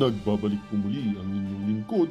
Nagbabalik po muli ang inyong lingkod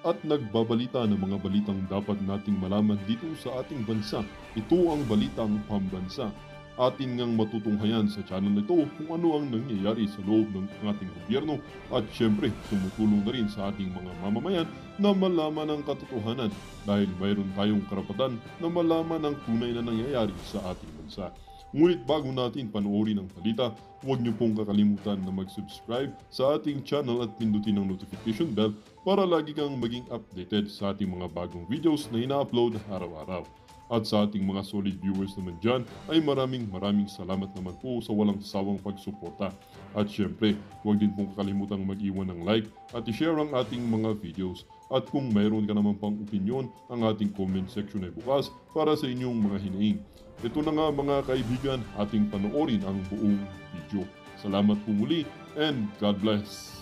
at nagbabalita ng mga balitang dapat nating malaman dito sa ating bansa. Ito ang Balitang Pambansa. Atin ngang matutunghayan sa channel na ito kung ano ang nangyayari sa loob ng ating gobyerno at syempre tumutulong na rin sa ating mga mamamayan na malaman ang katotohanan dahil mayroon tayong karapatan na malaman ang tunay na nangyayari sa ating bansa. Ngunit bago natin panoorin ang balita, huwag niyo pong kakalimutan na mag-subscribe sa ating channel at pindutin ang notification bell para lagi kang maging updated sa ating mga bagong videos na ina-upload araw-araw. At sa ating mga solid viewers naman dyan ay maraming salamat naman po sa walang sawang pagsuporta. At syempre, huwag din pong kakalimutan mag-iwan ng like at i-share ang ating mga videos. At kung mayroon ka naman pang opinion, ang ating comment section ay bukas para sa inyong mga hinaing. Ito na nga mga kaibigan, ating panoorin ang buong video. Salamat po muli and God bless!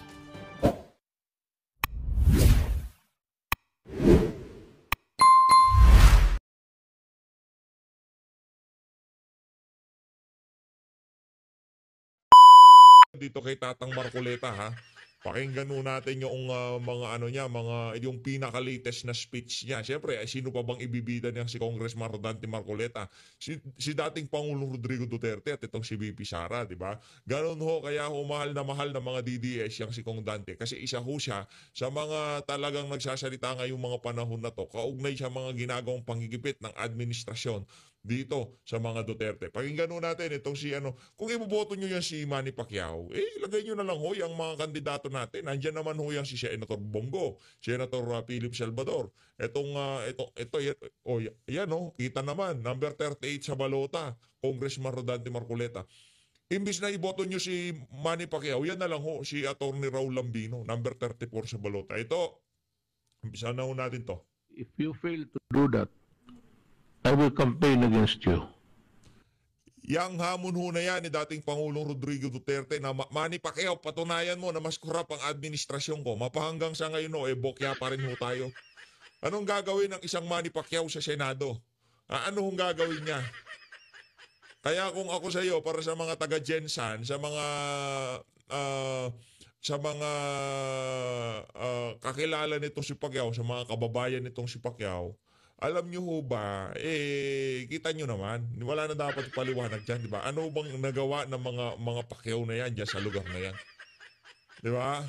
Dito kay Tatang Marcoleta ha. Pakinggan mo natin yung mga ano niya, yung pinaka-latest na speech niya. Siyempre, sino pa bang ibibida niya si Congressman Rodante Marcoleta? Si dating Pangulong Rodrigo Duterte at itong si VP Sara, di ba? Ganon ho, kaya ho mahal na mga DDS yung si Kong Dante. Kasi isa ho siya sa mga talagang nagsasalita ngayong mga panahon na to. Kaugnay siya mga ginagawang panggigipit ng administrasyon dito sa mga Duterte. Pakinggan ho natin itong si kung iboboto nyo yan si Manny Pacquiao, ilagay nyo na lang ho yung mga kandidato natin. Nandiyan naman ho yan si Senator Bongo, Senator Philip Salvador. Yan kita naman, number 38 sa balota, Congressman Rodante Marcoleta. Imbis na iboto nyo si Manny Pacquiao, yan na lang ho, si Atty. Raul Lambino, number 34 sa balota. Ito, umpisa na ho natin to. If you fail to do that, I will campaign against you. Yang hamon ho na yan ni dating Pangulong Rodrigo Duterte na Manny Pacquiao, patunayan mo na mas kurap ang administrasyon ko. Mapahanggang sa ngayon bokya pa rin ho tayo. Anong gagawin ng isang Manny Pacquiao sa Senado? Ano hong gagawin niya? Kaya kung ako sa iyo, para sa mga taga-Gensan, sa mga kakilala nitong si Pacquiao, sa mga kababayan nitong si Pacquiao, alam nyo ho ba, kita nyo naman, wala na dapat paliwanag dyan, di ba? Ano bang nagawa ng mga Pacquiao na yan dyan sa lugar na yan? Di ba?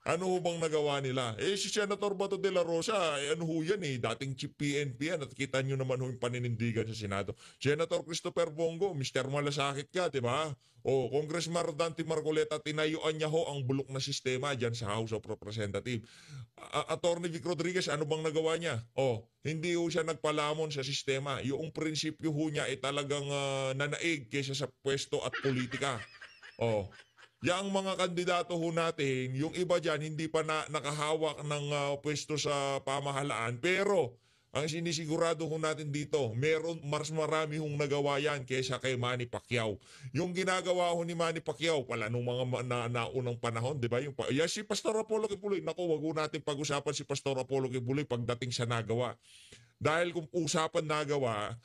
Ano ho bang nagawa nila? Si Senator Bato de la Rosa, ano ho yan dating chief PNP yan, at kita nyo naman ho yung paninindigan sa Senado. Senator Christopher Bongo, Mr. Malasakit ka, di ba? Congressman Rodante Marcoleta, tinayuan niya ho ang bulok na sistema dyan sa House of Representatives. Atty. Vic Rodriguez, ano bang nagawa niya? Hindi ho siya nagpalamon sa sistema. Yung prinsipyo ho niya ay talagang nanaig kaysa sa pwesto at politika. Yang mga kandidato ho natin, yung iba dyan hindi pa nakahawak ng pwesto sa pamahalaan, pero ang sinisigurado ho natin dito, mas marami hong nagawa yan kaysa kay Manny Pacquiao. Yung ginagawa ho ni Manny Pacquiao, pala nung mga naunang panahon, di ba? Si Pastor Apollo Kibuloy, naku, wag ho natin pag-usapan si Pastor Apollo Kibuloy pagdating sa nagawa. Dahil kung usapan nagawa,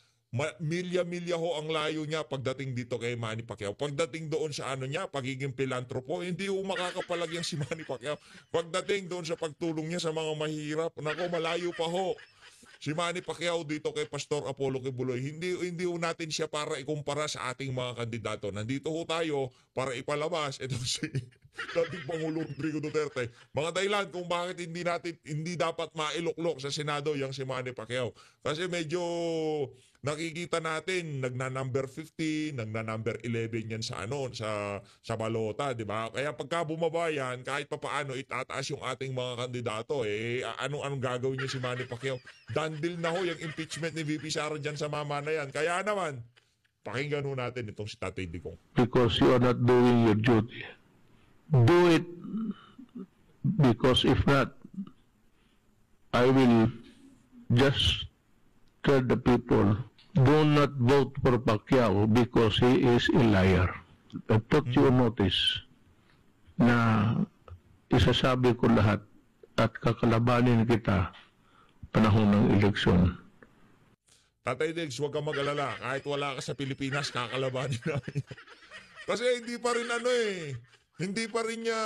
milya-milya ho ang layo niya pagdating dito kay Manny Pacquiao. Pagdating doon sa pagiging pilantropo, hindi ho makakapalag yan si Manny Pacquiao. Pagdating doon sa pagtulong niya sa mga mahirap, nako, malayo pa ho si Manny Pacquiao dito kay Pastor Apollo Kibuloy. Hindi ho natin siya para ikumpara sa ating mga kandidato. Nandito ho tayo para ipalabas ito si dating Pangulong Rodrigo Duterte. Mga dahilan kung bakit hindi dapat mailuklok sa Senado yang si Manny Pacquiao. Kasi medyo nakikita natin nagna-number 15, nagna-number 11 yan sa balota, di ba? Kaya pagka bumaba yan, kahit papaano itataas yung ating mga kandidato, anong gagawin niya si Manny Pacquiao? Dandil na ho yung impeachment ni VP Sara dyan sa mama na yan. Kaya naman, pakinggan ho natin itong si Tatay Digong. Because you are not doing your duty. Do it, because if not, I will just tell the people, do not vote for Pacquiao because he is a liar. I put you on notice na isasabi ko lahat at kakalabanin kita panahon ng eleksyon. Tatay Diggs, huwag kang mag-alala. Kahit wala ka sa Pilipinas, kakalabanin namin. Kasi hindi pa rin hindi pa rin niya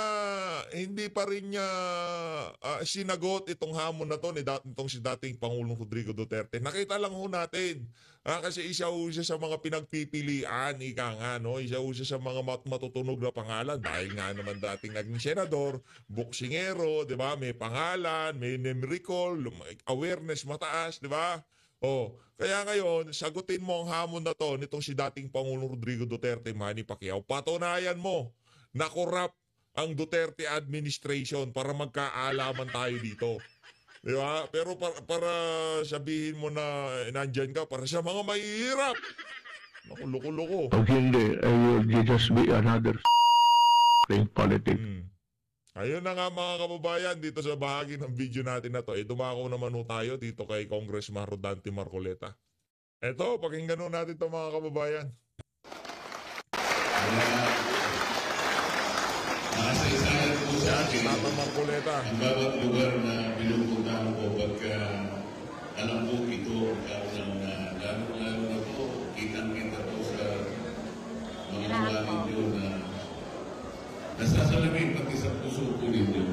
sinagot itong hamon na to itong si dating Pangulong Rodrigo Duterte. Nakita lang ho natin. Kasi isa ho siya sa mga pinagpipilian, ika nga, no? Isa ho siya sa mga matutunog na pangalan dahil nga naman dating naging senador, boksingero, di ba? May pangalan, may name recall, awareness mataas, di ba? Oh, kaya ngayon, sagutin mo ang hamon na to nitong si dating Pangulong Rodrigo Duterte, Manny Pacquiao. Patunayan mo na corrupt ang Duterte administration para magkaalaman tayo dito. Di ba? Pero para sabihin mo na nandyan ka para sa mga mahihirap. Naku, loko-loko. Pag hindi, I will just be another in politics. Ayun na nga mga kababayan, dito sa bahagi ng video natin na to, dumako naman ho tayo dito kay Congressman Rodante Marcoleta. Eto, pakinggan ho natin to mga kababayan. Nakasaysayan po sa akin Tata Marcoleta. ang bawat lugar na pinupuntahan ko pagka alam po ito ang lalo-lalo na po kitang-kita po sa mga mula ninyo na nasasalamin pati sa puso po ninyo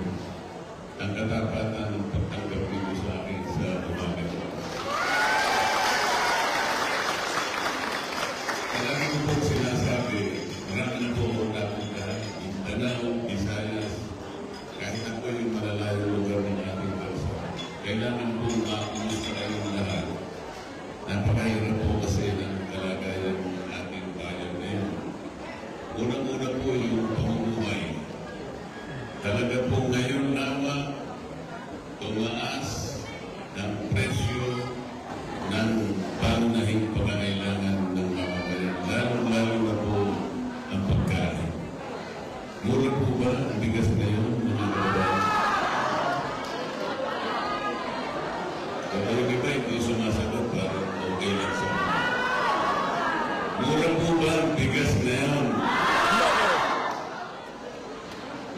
ang katapatan ng pagtanggap ninyo sa akin sa umaga. Marami ko po sinasabi, marami na po ako napunta, Mindanao, Visayas, kahit ako yung malalayong lugar ng ating bansa. Kailangan po makakumus na kayong lahat. Napakahirap po kasi ng kalagayan ng ating bayan ngayon. Unang-una po yung pamumuhay. Talaga po ngayon nawa, tumaas ng presyo ng pangunahing pangangailangan ng mamamayan. Lalo-lalo na po ang pagkain. Mura po ba ang bigas ngayon, mga kababayan? Kapag iba hindi sumasagot, parang okay lang sa mga. Mura po ba ang bigas ngayon?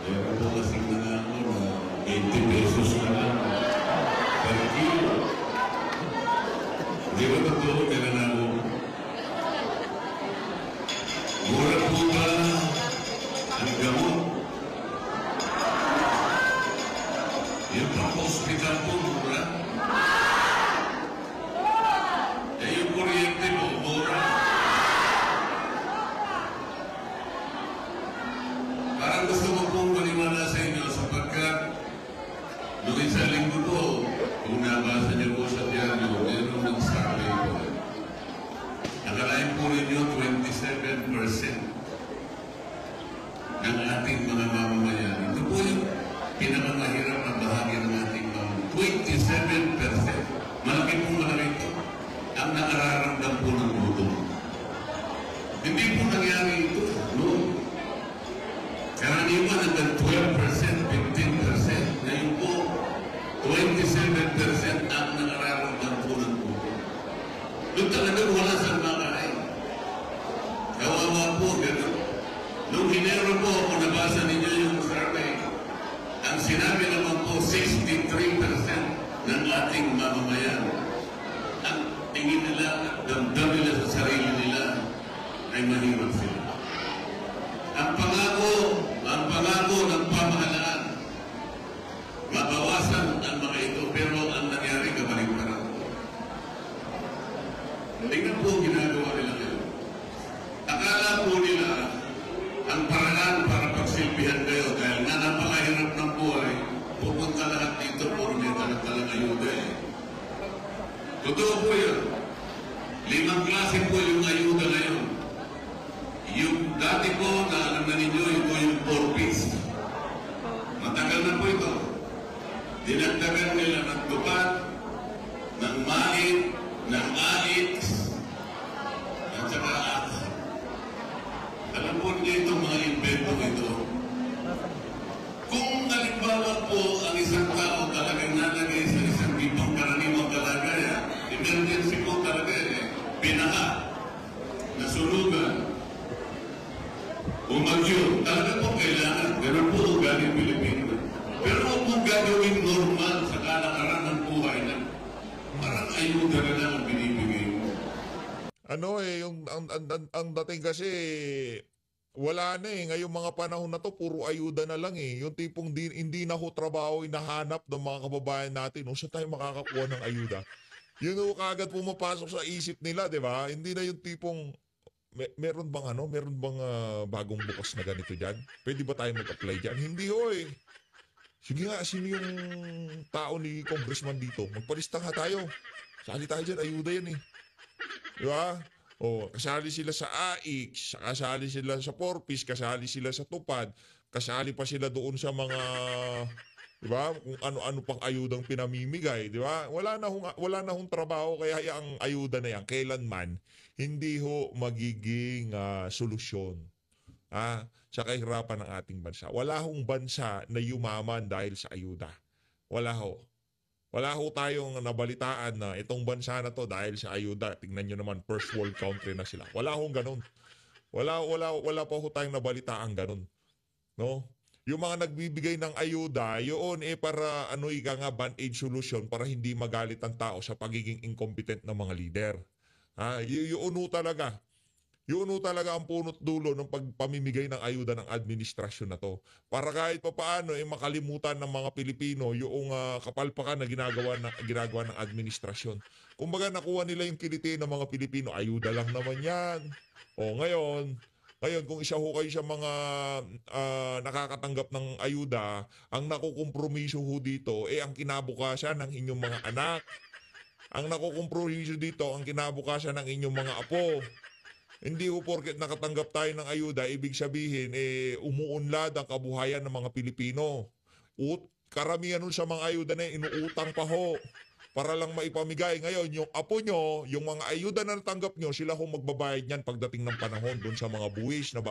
Meron po kasing nanako na 20 pesos na lang per kilo. Di ba totoo may nanako? Mura po ba ang gamot? Yung pang-hospital po, mura? Yung kuryente mo, mura? Parang gusto mo pong maniwala sa inyo sapagkat noong isang linggo po, kung nabasa niyo po sa diaryo, meron ng survey po. Nakalain po ninyo 27% ng ating mga mamamayan. Ito po yung pinakamahirap na bahagi ng ating mamamayan. 27%. Malaki po malaki ito. Ang nakararamdam po ng gutom. Hindi po nangyari ito. No? Karaniwan hanggang 12%, 15%. Ngayon po, 27% ang nakararamdam po ng gutom. Doon talagang wala sa makain. Kawawa po, gano'n. Noong Enero po, kung nabasa ninyo yung survey, ang sinabi naman po, 63% ng ating mamamayan, ang tingin nila, damdam nila sa sarili nila, ay mahirap sila. Ang pangako ng pamahalaan, mabawasan ang mga ito, pero ang nangyari, kabaligtaran. Tingnan po ginagawa nila ngayon. Akala po nila, ang paraan para pagsilbihan kayo dahil nga napakahirap ng buhay, pupunta lahat dito, puro may talang ayuda eh. Totoo po yun. 5 klase po yung ayuda ngayon. Yung dati po, na alam na ninyo, ito yung 4-piece. Matagal na po ito. Dinagdagan nila ng tupad, ng mait, ng ait, at saka ata. Alam po niyo itong mga invento ito. Kung halimbawa po ang isang tao talagang nalagay sa isang ibang karaniwang kalagayan, emergency po talaga binaha, nasunugan, umagyo, talaga po kailangan. Ganun po ugaling Pilipino. Pero huwag mong gagawin normal sa kalakaran ng buhay na parang ayuda na lang ang binibigay mo. Ang dating kasi Wala na eh. Ngayong mga panahon na to, puro ayuda na lang eh. Yung tipong hindi na ho trabaho hinahanap ng mga kababayan natin. O saan tayo makakakuha ng ayuda? Yun ho kagad pumapasok sa isip nila, di ba? Hindi na yung tipong, meron bang bagong bukas na ganito dyan? Pwede ba tayo mag-apply dyan? Hindi ho eh. Sige nga, sino yung tao ni congressman dito? Magpalista nga tayo. Sali tayo dyan, ayuda yan eh. Di ba? O, kasali sila sa AIX, kasali sila sa Porpis, kasali sila sa Tupad, kasali pa sila doon sa mga, di ba? Kung ano-ano pang ayudang pinamimigay, di ba? Wala na hong trabaho, kaya ang ayuda na yan, kailanman, hindi ho magiging solusyon sa kahirapan ng ating bansa. Wala hong bansa na yumaman dahil sa ayuda. Wala ho. Wala ho tayong nabalitaan na itong bansa na to dahil sa ayuda. Tingnan nyo naman, first world country na sila. Wala hong ganun. Wala pa ho tayong nabalitaan ganun. No? Yung mga nagbibigay ng ayuda, yun para band-aid solution para hindi magalit ang tao sa pagiging incompetent ng mga leader. Yun talaga. Yun talaga ang punot dulo ng pagpamimigay ng ayuda ng administrasyon na to. Para kahit pa paano makalimutan ng mga Pilipino yung kapalpakan na ginagawa ng administrasyon. Kumbaga nakuha nila yung kiliti ng mga Pilipino, ayuda lang naman yan. O ngayon kung isa ho kayo sa mga nakakatanggap ng ayuda, ang nakukompromiso ho dito ang kinabukasan ng inyong mga anak. Ang nakukompromiso dito ang kinabukasan ng inyong mga apo. Hindi ho porket nakatanggap tayo ng ayuda, ibig sabihin, umuunlad ang kabuhayan ng mga Pilipino. Karamihan nun sa mga ayuda na inuutang pa ho para lang maipamigay. Ngayon, yung apo nyo, yung mga ayuda na natanggap nyo, sila ho magbabayad niyan pagdating ng panahon dun sa mga buwis na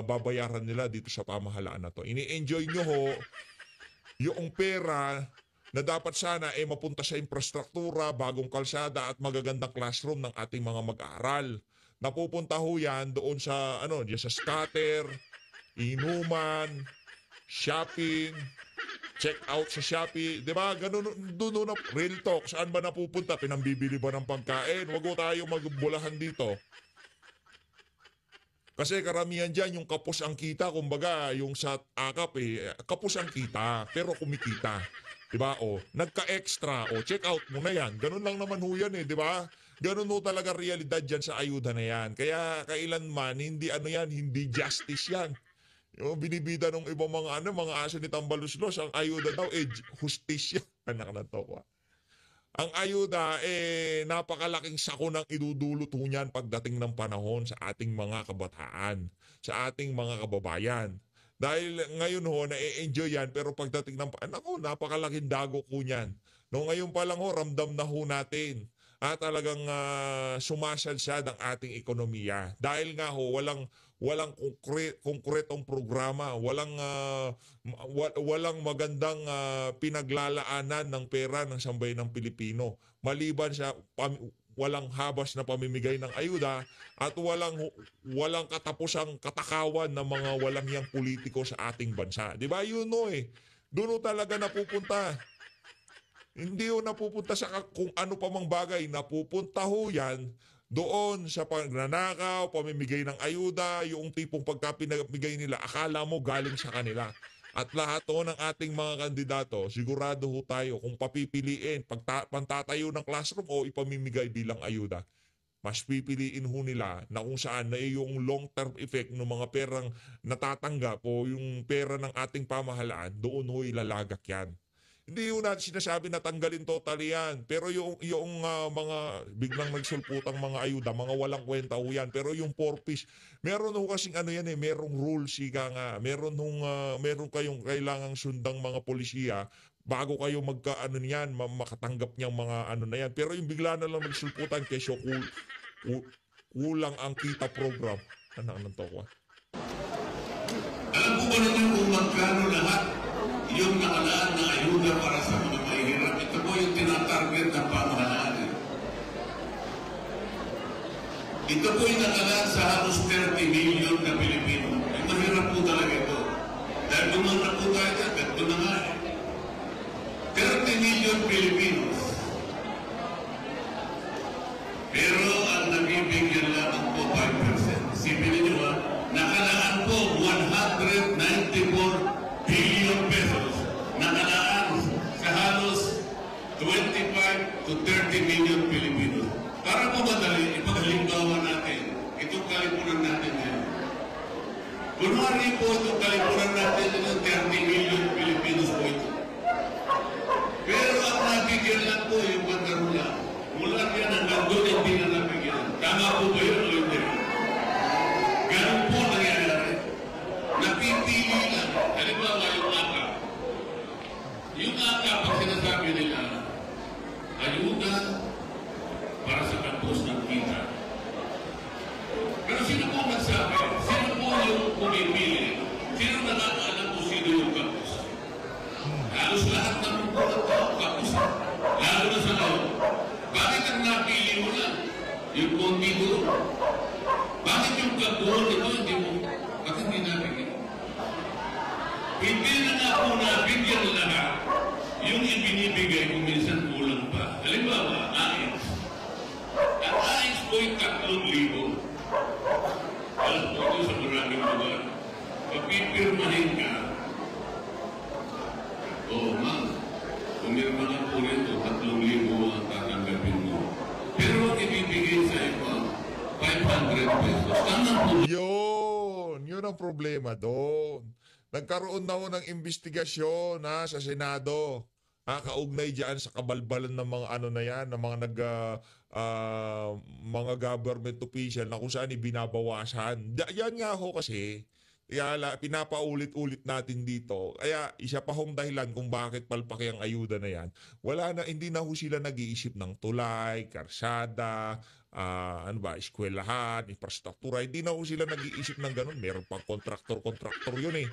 babayaran nila dito sa pamahalaan na to. Ini-enjoy nyo ho yung pera na dapat sana mapunta sa infrastruktura, bagong kalsada at magagandang classroom ng ating mga mag-aaral. Napupunta ho yan doon sa sa scatter, inuman, shopping, check out sa Shopee, 'di ba? Ganun doon na real talk. Saan ba napupunta? Pinambibili ba ng pagkain? Wag ho tayo magbulahan dito. Kasi karamihan diyan yung kapos ang kita, kumbaga yung sa akap kapos ang kita pero kumikita. 'Di ba? Nagka-extra, check out mo na 'yan. Ganun lang naman ho 'yan di ba? Ganun ho talaga realidad dyan sa ayuda na yan. Kaya kailanman, hindi justice yan. Yung binibida ng ibang mga aso ni Tambaluslos, ang ayuda daw, justisya. Anak na to. Ang ayuda, napakalaking sako ng idudulot ho niyan pagdating ng panahon sa ating mga kabataan, sa ating mga kababayan. Dahil ngayon ho, na-enjoy yan, pero pagdating ng napakalaking dagok ho niyan. Ngayon pa lang ho, ramdam na ho natin. Talagang sumasadsad ang ating ekonomiya. Dahil nga ho, walang konkretong programa, walang magandang pinaglalaanan ng pera ng sambayan ng Pilipino. Maliban sa walang habas na pamimigay ng ayuda at walang katapusang katakawan ng mga walang yang politiko sa ating bansa. Di ba? Yun no Doon talaga napupunta. Hindi ho napupunta sa kung ano pa mang bagay. Napupunta ho yan doon sa pagnanakaw, pamimigay ng ayuda, yung tipong pagkapinamigay nila, akala mo galing sa kanila. At lahat ho ng ating mga kandidato, sigurado ho tayo kung papipiliin, pantatayo ng classroom o ipamimigay bilang ayuda. Mas pipiliin ho nila na kung saan na yung long-term effect ng mga perang natatanggap o yung pera ng ating pamahalaan, doon ho ilalagak yan. Hindi yun natin sinasabi na tanggalin totally yan. Pero yung mga biglang nagsulputang mga ayuda, mga walang kwenta ho yan. Pero yung porpis, meron ho kasing merong rules nga. Meron kayong kailangang sundang mga polisiya bago kayo makatanggap niyang mga na yan. Pero yung bigla na lang nagsulputan kesyo kulang ang kita program. Anong to ko? Alam ko ba naman kung magkano lahat yung nakalaan na ayuda para sa mga mahihirap? Ito po yung tinatarget ng pamahalaan. Ito po yung nakalaan sa halos 30 million na Pilipino. Ay mahirap po talaga ito. Dahil dumanap po tayo dyan, ito na nga 30 million Filipinos. Pero ang nabibigyan lamang po 5%. Sipin niyo nakalaan po 194 billion pesos. Nakalaan sa halos 25 to 30 million Pilipinos. Para po madali, ipaghalimbawa natin itong kalipunan natin ngayon. Kunwari po itong kalipunan natin ng 30 million Pilipinos po ito. Pero ang nabigyan lang po yung bandarula. Mula yan hanggang doon hindi na nabigyan. Tama po ba yun o hindi? Ganun po nangyayari. Napipili lang. Halimbawa yung AKA. Yung AKA, pag sinasabi nila, ayuda para sa kampus ng kita. Pero sino po nagsabi? Sino po yung pumipili? Sino nakakaalam po sino yung kampus? Halos lahat ng mga tao kampus. Lalo na sa ngayon. Bakit ang napili mo lang? Yung konti doon. Bakit yung kabuhan ito hindi mo? Bakit hindi nabigyan? Hindi na nga po nabigyan lahat. Yung ibinibigay kung minsan kulang pa. Halimbawa, AIS. Ang AIS po yung 3,000. Alam po ito sa maraming lugar. Pagpipirmahin ka, ma'am, pumirma ka po rito, 3,000 ang tatanggapin mo. Pero ang ibibigay sa iba, 500 pesos. Tama po. Yun ang problema doon. Nagkaroon na ho ng investigasyon sa Senado. Kaugnay dyan sa kabalbalan ng mga ano na yan, ng mga mga government official na kung saan ibinabawasan. Yan nga ho kasi, pinapaulit-ulit natin dito. Kaya isa pa hong dahilan kung bakit palpaki ang ayuda na yan. Hindi na ho sila nag-iisip ng tulay, karsada, eskwelahan, infrastruktura. Hindi na ho sila nag-iisip ng ganun. Meron pang kontraktor yun eh.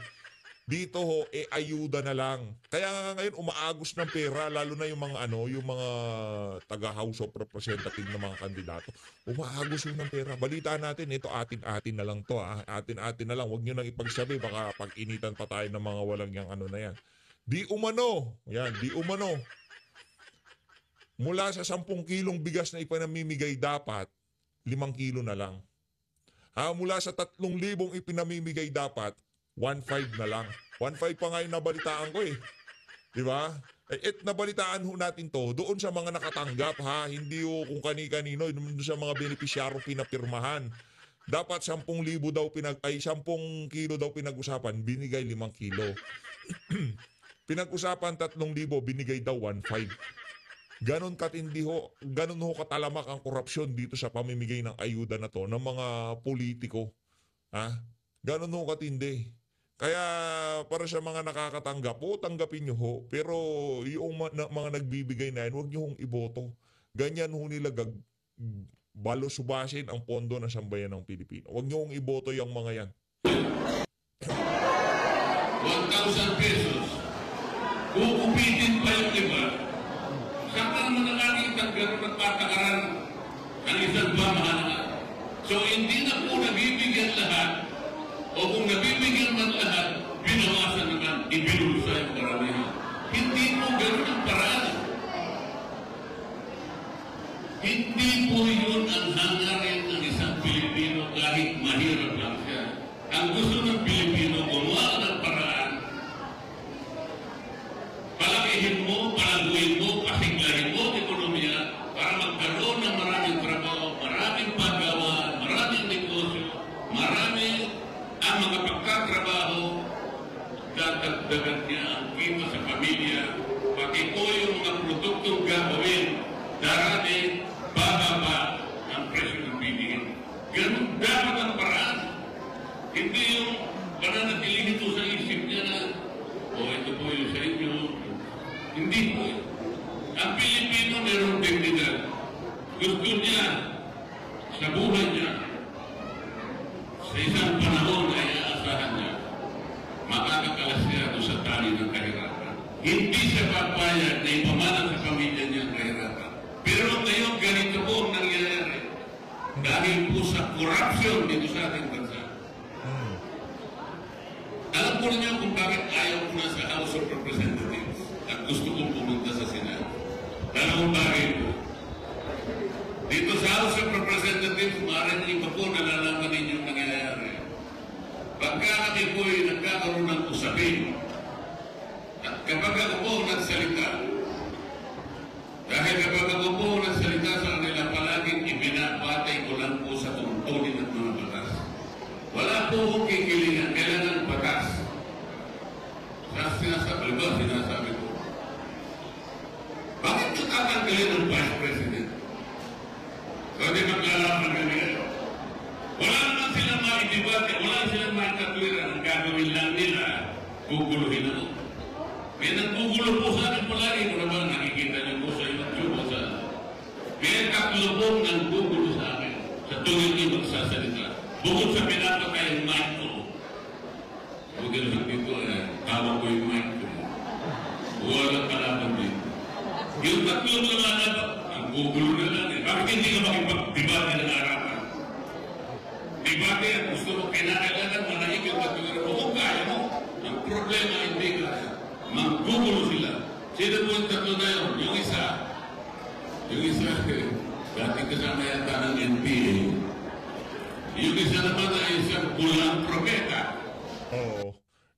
Dito ho, ayuda na lang. Kaya ngayon umaagos ng pera, lalo na yung mga taga-House of Representative na mga kandidato. Umaagos yung ng pera. Balita natin, ito atin-atin na lang to. Atin-atin na lang. Huwag nyo nang ipagsabi, baka pag-initan pa tayo ng mga walang yang na yan. Di umano. Mula sa 10 kilong bigas na ipinamimigay dapat, 5 kilo na lang. Mula sa 3,000 ipinamimigay dapat, 1.5 na lang. 1.5 pa nga yung nabalitaan ko eh. Di ba? Nabalitaan ho natin to doon sa mga nakatanggap hindi ho kung kani-kanino, doon sa mga benepisyaro pinapirmahan. Dapat 10,000 daw 10 kilo daw pinag-usapan, binigay 5 kilo. Pinag-usapan 3,000, binigay daw 1.5. Ganon katindi ho, ganon ho katalamak ang korupsyon dito sa pamimigay ng ayuda na to ng mga politiko. Ganon ho katindi. Kaya para sa mga nakakatanggap tanggapin nyo ho. Pero yung mga nagbibigay na yan, huwag nyo hong iboto. Ganyan ho nila balusubasin ang pondo ng sambayan ng Pilipino. Huwag nyo hong iboto yung mga yan. 1,000 pesos. Kukupitin pa yung iba. Saan ka naman nakakita gano'n at patakaran ang isang pamahalaan? So hindi na po nabibigyan lahat. O kung nabibigyan man lahat, binawasan naman, ibinulsa yung karamihan. Hindi po gano'n ang paraan. Hindi po yun ang hangarin ng isang Pilipino kahit mahirap lang siya. Ang gusto ng Pilipino, gumawa ng paraan. Palakihin mo, palaguin mo, pasiglahin mo ang ekonomiya para magkaroon ng maraming trabaho, maraming paggawa, maraming negosyo, maraming ang mga pagkatrabaho, dadagdagan niya ang kita sa pamilya, pati po yung mga produktong gagawin, darami, bababa ang presyo ng bilihin. Ganun dapat ang paraan. Hindi yung pananatilihin ito sa isip niya na, ito po yung sa inyo. Hindi po. Ang Pilipino mayroong dignidad. Gusto niya sa buhay niya, sa isang panahon ay aasahan niya, makakakalas siya doon sa tali ng kahirapan. Hindi siya papayag na ipamanan sa pamilya niya ang kahirapan. Pero ngayon ganito po ang nangyayari. Dahil po sa corruption dito sa ating bansa. Alam po niyo kung bakit ayaw ko na sa House of Representatives at gusto kong pumunta sa Senado. Dalawang bagay po. Dito sa House of Representatives, maaaring iba po nalalaman ninyong nangyayari. pagka kami po'y nagkakaroon ng usapin, at kapag ako po nagsalita, dahil kapag ako po nagsalita sa kanila, palaging ibinabatay ko lang po sa tungtunin at mga batas. Wala po akong kikilingan, kailangan batas. Sinasabi ko, bakit nyo tatanggalin ng Vice President? So, di maglalaman kami ngayon. Wala naman silang maitibate, wala silang maitatuwiran. Ang gagawin lang nila, guguluhin ako. May naggugulo po sa akin palagi ko naman nakikita niyo po sa YouTube o sa... May tatlo pong naggugulo sa akin sa tuwing yung magsasalita. Bukod sa pinapatay yung mic ko. Huwag lang dito, tawag ko yung mic ko. Walang kalaban dito. Yung tatlo naman ang gugulo na lang eh. Bakit hindi ka makipag-debate ng harapan? Debate at gusto mo kinakailangan manahig yung tatlo mo. Kung kaya mo, ang problema hindi kaya. Manggugulo sila. Sino po yung tatlo na yun? Yung isa, dating kasama yata ng NPA. Yung isa naman ay isang bulang propeta. Oo.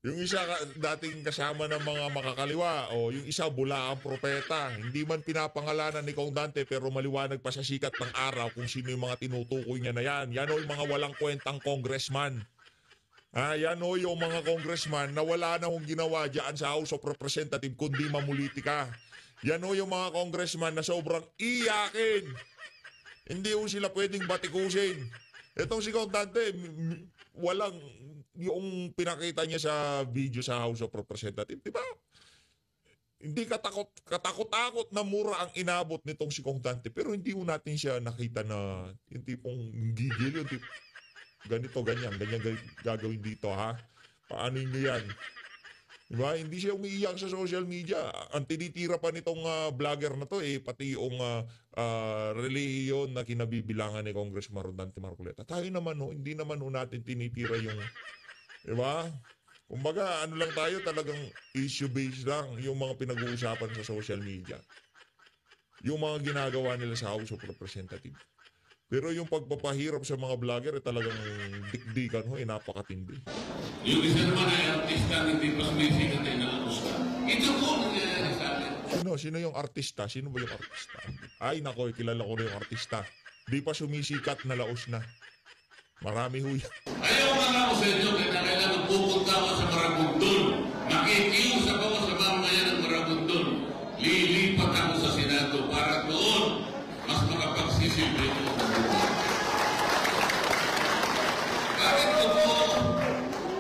Yung isa dating kasama ng mga makakaliwa, o yung isa bula ang propeta. Hindi man pinapangalanan ni Kong Dante pero maliwanag pa sa sikat ng araw kung sino yung mga tinutukoy niya na yan. Yan o yung mga walang kwentang congressman. Yan o yung mga congressman na wala na hong ginawa dyan sa House of Representatives kundi mamulitika. Yan o yung mga congressman na sobrang iyakin. Hindi o sila pwedeng batikusin. Itong si Kong Dante, walang yung pinakita niya sa video sa House of Representatives, di ba? Hindi katakot-takot na mura ang inabot nitong si Kong Dante. Pero hindi mo natin siya nakita na yung tipong gigil, yung tipong ganito, ganyan gagawin dito, ha? Paano nyo yan? Diba? Hindi siya umiiyak sa social media. Ang tinitira pa nitong vlogger na to, pati yung relihiyon na kinabibilangan ni Congressman Rodante Marcoleta. Tayo naman, hindi naman natin tinitira yung, diba? Kumbaga, ano lang tayo, talagang issue-based lang yung mga pinag-uusapan sa social media. Yung mga ginagawa nila sa House of Representatives. Pero yung pagpapahirap sa mga vlogger, talagang dikdikan napakatindi. Yung isa naman ay artista, hindi pa sumisikat ay nakakusta. Ito po nangyayari sa akin. Sino yung artista? Sino ba yung artista? Ay, nako, kilala ko na yung artista. Di pa sumisikat na laos na. Marami huy. Ayaw nga ako sa inyo, kaya kailangan pupunta ako sa Maragondon. Makikiusap ako sa mamamayan ng Maragondon. Lilipat ako sa Senado para doon mas makapagsisilbi ko.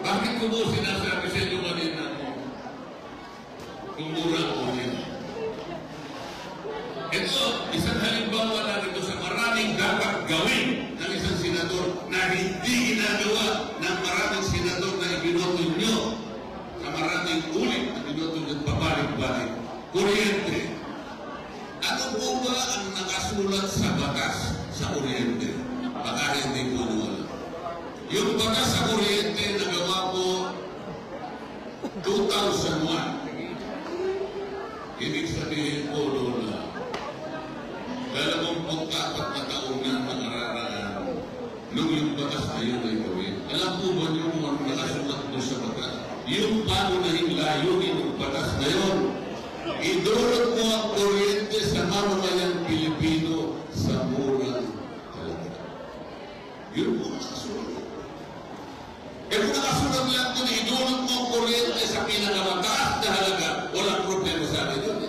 Bakit ko po sinasabi sa inyo kanina? Kumura ko yun. Ito, isang halimbawa na ito sa maraming dapat gawin ng isang senador na hindi ginagawa ng maraming senador na ibinoto nyo sa maraming ulit na ibinoto nyo pabalik-balik. Kuryente. Ano po ba ang nakasulat sa batas sa kuryente? Baka hindi po wala. Yung batas sa kuryente nagawa po 2001. Ibig sabihin po Lola, 24 na taon na nakararaan nung yung batas na yun ay gawin. Alam po ba yung mga nakasulat po sa batas? Yung panunahing layunin ng batas na yun, idulot mo ang kuryente sa mamamayang Pilipino sa murang halaga. Yun po nakasulat. Kung nakasulat lang ito, idulot mo ang kuryente sa pinakamataas na halaga, walang problema sa akin yun.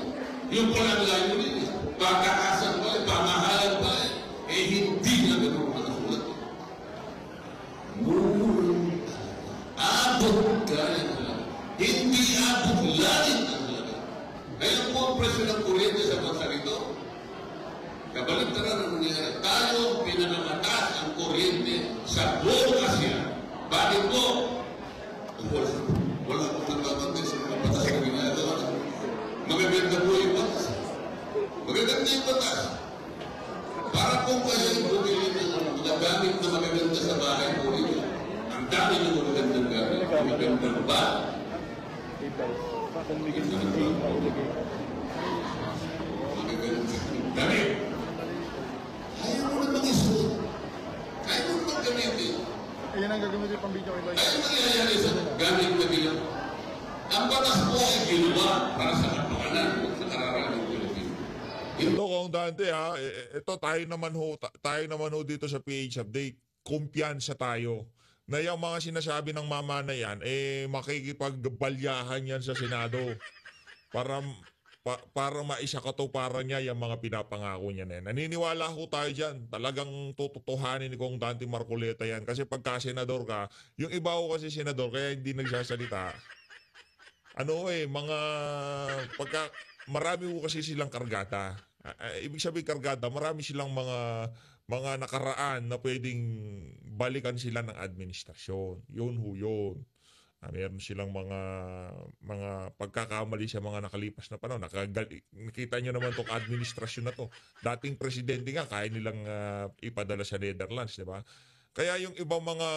Yung palang layunin, pagkakasan pa pamahalan pa hindi na ganoon nakasulat. Murang abot kaya na lang. Hindi abot langit ang halaga. Kaya po ang presyo ng kuryente sa bansa rito, kabaligtaran ang nangyayari. Tayo pinanamataas ang kuryente sa buong Asia. Bakit po? Wala po nagbabantay sa mga batas na ginagawa. Magaganda po yung batas. Magaganda yung batas. Para po kayo bumili ng mga gamit na magaganda sa bahay po ninyo. Ang dami ng magagandang gamit. Magagandang ba? Magagandang gamit. Ayaw mo na mag-isuot. Ayaw mo na mag-gamitin. ang gagamitin pang video kay Vice? Ano nangyayari sa gamit na bilang? Ang batas po ay ginawa para sa kapakanan at sa kararang ng Pilipino. Ito kung Dante ha, ito tayo naman ho dito sa PH Update. Kumpiyansa tayo na yung mga sinasabi ng mama na yan, makikipagbalyahan yan sa Senado para maisakatuparan niya yung mga pinapangako niya na yan. Naniniwala ko tayo dyan. Talagang tututuhanin ni Kong Dante Marcoleta yan. Kasi pagka senador ka, yung iba ko kasi senador, kaya hindi nagsasalita. Marami ko kasi silang kargada. Ibig sabihin kargada, marami silang mga nakaraan na pwedeng balikan sila ng administrasyon. Yun. Meron silang mga pagkakamali sa mga nakalipas na panahon. Nakita nyo naman itong administrasyon na to. Dating presidente nga, kaya nilang ipadala sa Netherlands, di ba? Kaya yung ibang mga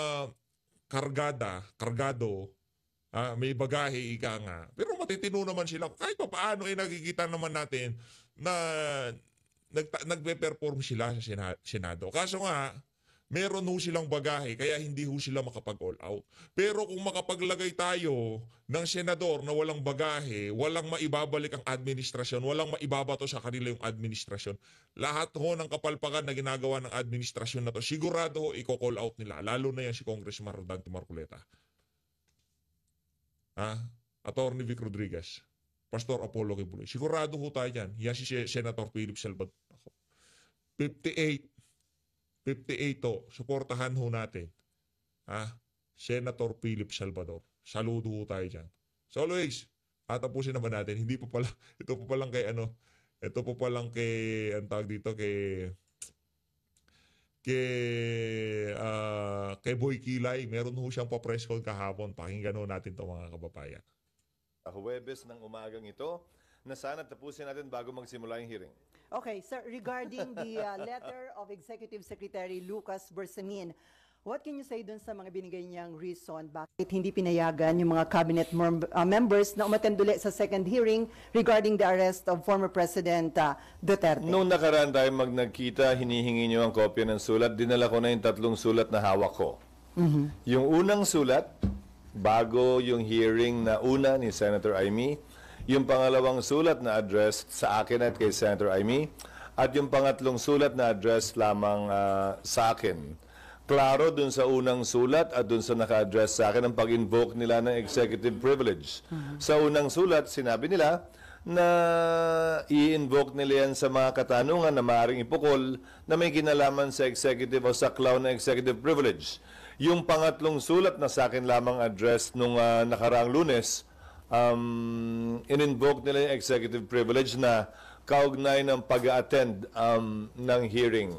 kargado, may bagahe, ika nga. Pero matitino naman sila. Kahit pa paano, nakikita naman natin na nagpe-perform sila sa Senado. Kaso nga, meron ho silang bagahe, kaya hindi ho sila makapag-all out. Pero kung makapaglagay tayo ng senador na walang bagahe, walang maibabalik ang administrasyon, walang maibabato sa kanila yung administrasyon, lahat ho ng kapalpakan na ginagawa ng administrasyon na to, sigurado ho i-call out nila. Lalo na yan si Congressman Dante Marcoleta. Attorney Vic Rodriguez, Pastor Apollo Kibuloy. Sigurado ho tayo dyan. Yan si Senator Philip Salvador. 58 to. Suportahan ho natin. Senator Philip Salvador. Saludo ho tayo dyan. So always, tapusin naman natin. Ito pa lang kay, ang tawag dito, kay Boy Kilay. Meron ho siyang pa-press call kahapon. Pakinggan ho natin ito mga kababayan. Huwebes ng umagang ito na sana tapusin natin bago magsimula yung hearing. Okay, sir, regarding the letter of Executive Secretary Lucas Bersamin, what can you say dun sa mga binigay niyang reason bakit hindi pinayagan yung mga cabinet members na umattend ulit sa second hearing regarding the arrest of former President Duterte? Noong nakaraan tayo nagkita, hinihingi niyo ang kopya ng sulat. Dinala ko na yung 3 sulat na hawak ko. Yung unang sulat, bago yung hearing na una ni Senator Amy, yung pangalawang sulat na addressed sa akin at kay Senator Amy, at yung pangatlong sulat na addressed lamang sa akin. Klaro dun sa unang sulat at dun sa naka-address sa akin ang pag-invoke nila ng executive privilege. Sa unang sulat, sinabi nila na i-invoke nila yan sa mga katanungan na maaaring ipukol na may kinalaman sa executive o sa cloud na executive privilege. Yung pangatlong sulat na sa akin lamang address nung nakaraang Lunes, in-invoke nila yung executive privilege na kaugnay ng pag-attend ng hearing.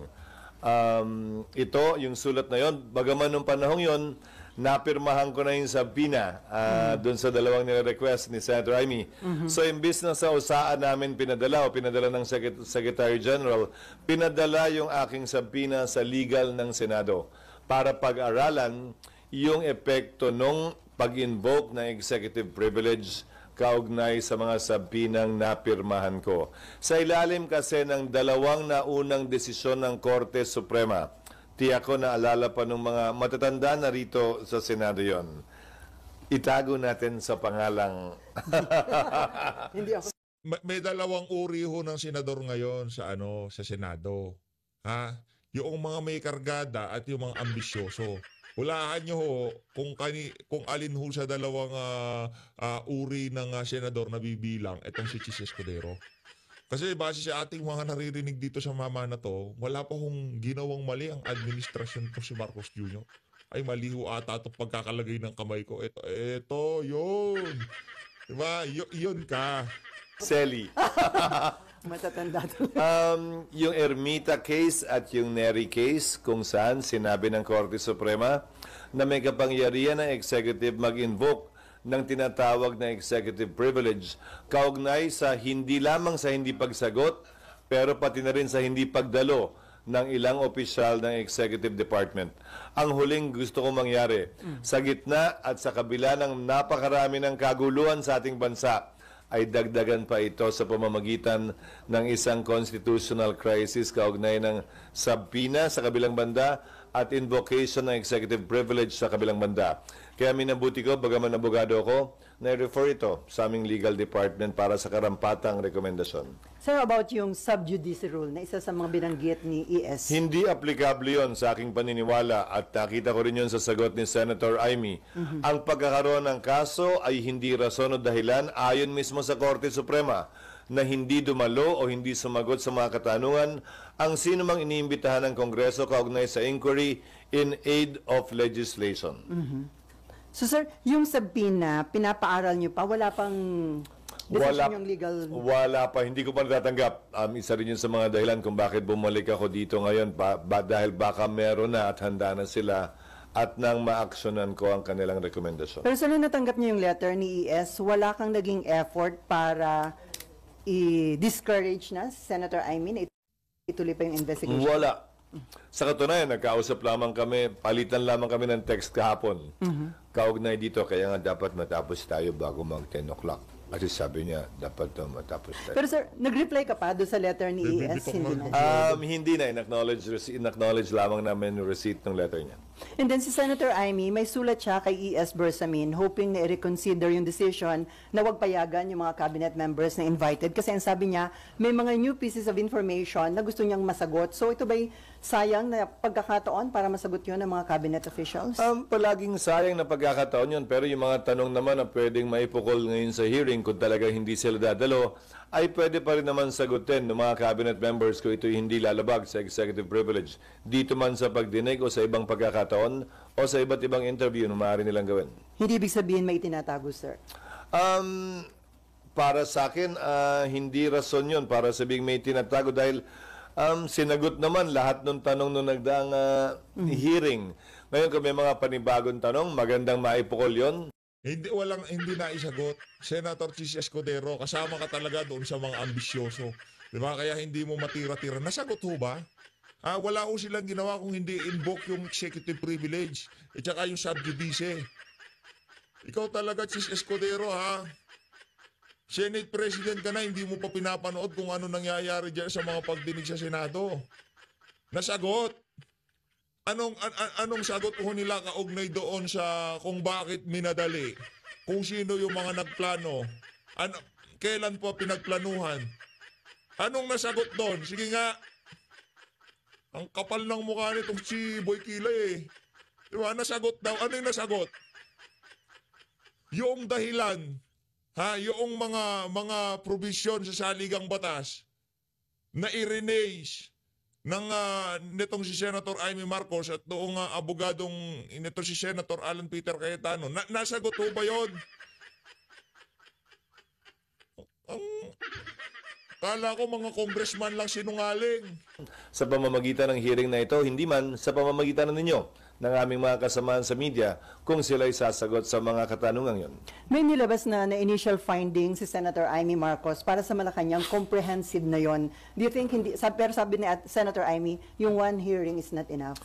Ito, yung sulat na yon, bagaman nung panahong yon, napirmahan ko na yung sabina doon sa dalawang nire-request ni Senator Amy. So, imbis na sa usaan namin pinadala ng Secretary General, pinadala yung aking sabina sa legal ng Senado para pag-aralan yung epekto nung pag-invoke ng executive privilege kaugnay sa mga sabinang napirmahan ko. Sa ilalim kasi ng dalawang naunang desisyon ng Korte Suprema, tiyak ko naalala pa ng mga matatanda na rito sa Senado yon. Itago natin sa pangalang... Hindi ako. May dalawang uri ho ng senador ngayon sa Senado. Yung mga may kargada at yung mga ambisyoso. Hulaan nyo ho kung alin ho sa dalawang uri ng senador na bibilang itong si Chis Escudero. Kasi base sa ating mga naririnig dito sa mama na to, wala pa hong ginawang mali ang administrasyon ko si Marcos Jr. Ay, mali ho ata itong pagkakalagay ng kamay ko. Ito, yun. Diba? Yun ka. Selly. Matatanda to. Yung Ermita case at yung Neri case, kung saan sinabi ng Korte Suprema na may kapangyarihan ng executive mag-invoke ng tinatawag na executive privilege kaugnay sa hindi lamang sa hindi pagsagot, pero pati na rin sa hindi pagdalo ng ilang opisyal ng executive department. Ang huling gusto kong mangyari, sa gitna at sa kabila ng napakarami ng kaguluhan sa ating bansa, ay dagdagan pa ito sa pamamagitan ng isang constitutional crisis kaugnay ng sabina sa kabilang banda at invocation ng executive privilege sa kabilang banda. Kaya minabuti ko, bagaman abogado ako, na-refer ito sa aming legal department para sa karampatang rekomendasyon. Sir, about yung sub judice rule na isa sa mga binanggit ni ES. Hindi aplikable yon sa aking paniniwala at nakita ko rin yon sa sagot ni Senator Amy. Ang pagkakaroon ng kaso ay hindi rason o dahilan ayon mismo sa Korte Suprema na hindi dumalo o hindi sumagot sa mga katanungan ang sino mang iniimbitahan ng Kongreso kaugnay sa inquiry in aid of legislation. So sir, yung subpoena, pinapaaral nyo pa, wala pang decision yung legal... Wala pa. Hindi ko pa natatanggap. Isa rin yun sa mga dahilan kung bakit bumalik ako dito ngayon. Dahil baka meron na at handa na sila at nang ma-actionan ko ang kanilang rekomendasyon. Pero sir, nung natanggap nyo yung letter ni ES, wala kang naging effort para i-discourage na si Senator Amy na ituloy pa yung investigation? Wala. Sa katunayan, nagkausap lamang kami, palitan lamang kami ng text kahapon. Kaugnay dito, kaya nga dapat matapos tayo bago mag 10 o'clock. Kasi sabi niya, dapat matapos tayo. Pero sir, nag-reply ka pa doon sa letter ni ES? Hindi na. Hindi na. In-acknowledge lamang namin yung receipt ng letter niya. And then si Senator Amy, may sulat siya kay ES Bersamin hoping na i-reconsider yung decision na wag payagan yung mga cabinet members na invited. Kasi ang sabi niya, may mga new pieces of information na gusto niyang masagot. So ito ba'y sayang na pagkakataon para masagot yun ng mga cabinet officials? Palaging sayang na pagkakataon yun. Pero yung mga tanong naman na pwedeng maipukol ngayon sa hearing kung talaga hindi sila dadalo, ay pwede pa rin naman sagutin ng mga cabinet members kung ito'y hindi lalabag sa executive privilege. Dito man sa pagdinig o sa ibang pagkakataon o sa iba't ibang interview na maaari nilang gawin. Hindi ibig sabihin may itinatago, sir? Para sa akin, hindi rason yun para sabing may tinatago dahil sinagot naman lahat ng tanong nung nagdaang hearing. Ngayon kung may mga panibagong tanong, magandang maipukol yun. Hindi na isagot. Senator Chis Escudero, kasama ka talaga doon sa mga ambisyoso. Di ba? Kaya hindi mo matira-tira. Nasagot ho ba? Wala ho silang ginawa kung hindi invoke yung executive privilege at saka yung sub judice. Ikaw talaga, Chis Escudero, ha? Senate President ka na, hindi mo pa pinapanood kung ano nangyayari dyan sa mga pagdinig sa Senado. Nasagot. Anong sagot ho nila kaugnay doon sa kung bakit minadali? Kung sino yung mga nagplano? Kailan po pinagplanuhan? Anong nasagot doon? Sige nga. Ang kapal ng mukha nitong si Boy Kilay eh. Diba? Nasagot daw. Ano yung nasagot? Yung dahilan, yung mga provision sa saligang batas na i-renege nitong si Senator Amy Marcos at noong abogadong nito si Senator Alan Peter Cayetano. Nasagot ho ba yun? Kala ko mga congressman lang sinungaling. Sa pamamagitan ng hearing na ito, hindi man sa pamamagitan ninyo, ng aming mga kasamahan sa media, kung sila'y sasagot sa mga katanungan yon. May nilabas na initial findings si Senator Amy Marcos para sa Malacanang, comprehensive na yon. Do you think, pero sabi ni Senator Amy, yung one hearing is not enough?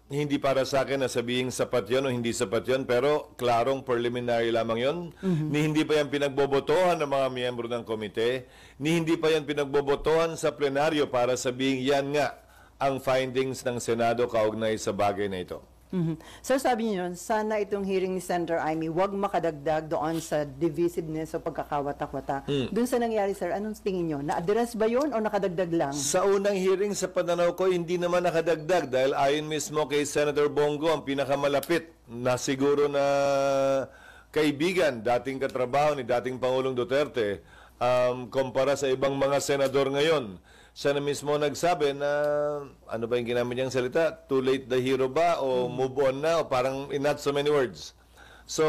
Hindi para sa akin na sabihin sapat yon o hindi sapat yon, pero klarong preliminary lamang yon. Ni hindi pa yan pinagbobotohan ng mga miyembro ng komite, ni hindi pa yan pinagbobotohan sa plenaryo para sabihin yan nga ang findings ng Senado kaugnay sa bagay na ito. Sir, sabi niyo, sana itong hearing ni Senator Amy wag makadagdag doon sa divisiveness o pagkakawatak-wata. Doon sa nangyari, sir, anong tingin niyo? Na-address ba yun o nakadagdag lang? Sa unang hearing sa pananaw ko, hindi naman nakadagdag dahil ayon mismo kay Senator Bongo, ang pinakamalapit na siguro na kaibigan, dating katrabaho ni dating Pangulong Duterte, kumpara sa ibang mga senador ngayon. Siya na mismo nagsabi na, ano ba yung ginamit niyang salita? Too late the hero ba? O move on na? O parang in not so many words. So,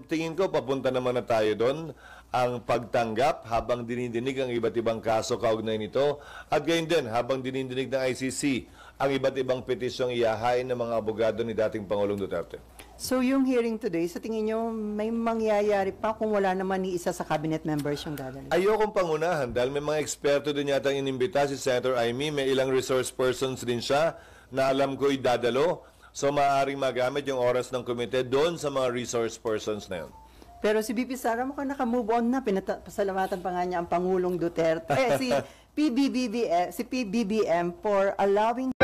tingin ko, papunta naman na tayo doon. Ang pagtanggap habang dinidinig ang iba't ibang kaso kaugnay nito. At gayon din, habang dinidinig ng ICC, ang iba't ibang petisyong iyahain ng mga abogado ni dating Pangulong Duterte. So yung hearing today, sa tingin nyo, may mangyayari pa kung wala naman ni isa sa cabinet members yung dadalo? Ayokong pangunahan dahil may mga eksperto din yata inimbita si Senator Amy. May ilang resource persons din siya na alam ko'y dadalo. So maaaring magamit yung oras ng komite doon sa mga resource persons na yun. Pero si BP Sara mukhang naka-move on na. Pasalamatan pa nga niya ang Pangulong Duterte. Si PBBM for allowing